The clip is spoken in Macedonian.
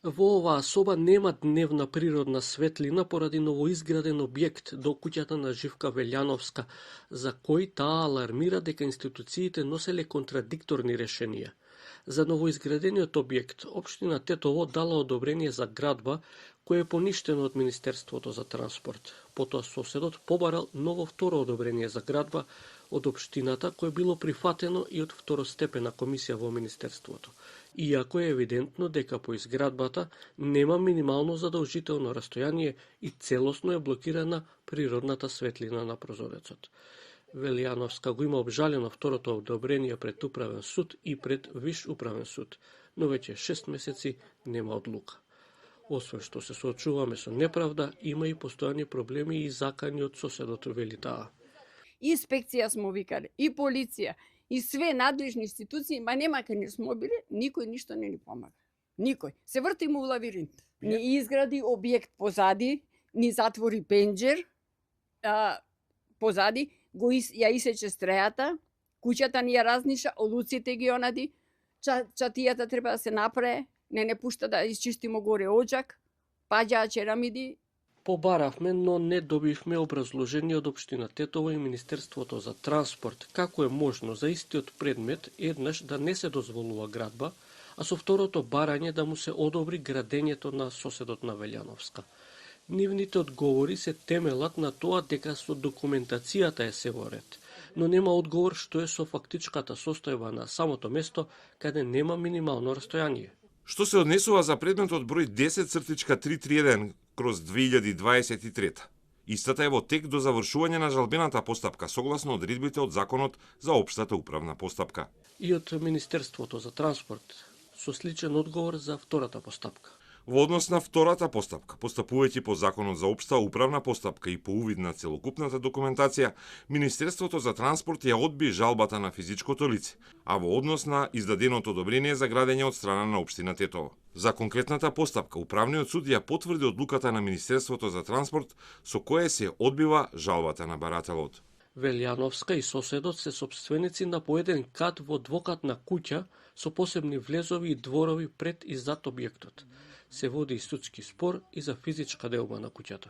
Во оваа соба нема дневна природна светлина поради новоизграден објект до куќата на Живка Велјановска, за кој таа алармира дека институциите носеле контрадикторни решенија. За новоизградениот објект, општина Тетово дала одобрение за градба, кој е поништено од Министерството за транспорт. Потоа соседот побарал ново второ одобрение за градба од општината, кој било прифатено и од второстепена комисија во Министерството, иако е евидентно дека по изградбата нема минимално задолжително растојание и целосно е блокирана природната светлина на прозорецот. Велјановска го има обжалено второто одобрение пред Управен суд и пред Виш управен суд, но веќе 6 месеци нема одлука. Освен што се соочуваме со неправда, има и постојани проблеми и закани од соседот, вели таа. Инспекција смо викале, и полиција, и све надлежни институции, ма нема кај не смо били, никој ништо не ни помага. Никој. Се вртиме у лавиринт. Ни изгради објект позади, ни затвори пенџер, позади, ја исече стрејата, куќата ни ја разниша, олуците ги онади, чатијата треба да се направи, не пушта да исчистимо горе оџак, паѓаа черамиди. Побаравме, но не добивме образложение од општина Тетово и Министерството за транспорт како е можно за истиот предмет еднаш да не се дозволува градба, а со второто барање да му се одобри градењето на соседот на Велјановска. Нивните одговори се темелат на тоа дека со документацијата е се во ред, но нема одговор што е со фактичката состојба на самото место каде нема минимално растојание. Што се однесува за предметот број 10/331/2023. Истата е во тек до завршување на жалбената постапка согласно одредбите од Законот за општата управна постапка. И од Министерството за транспорт со сличен одговор за втората постапка. Во однос на втората постапка, постапувајќи по Законот за општа управна постапка и по увид на целокупната документација, Министерството за транспорт ја одби жалбата на физичкото лице, а во однос на издаденото одобрение за градење од страна на општина Тетово. За конкретната постапка, Управниот суд ја потврди одлуката на Министерството за транспорт со кое се одбива жалбата на барателот. Велјановска и соседот се сопственици на по еден кат во двокатна куќа со посебни влезови и дворови пред и зад објектот. Се води и судски спор и за физичка делба на куќата.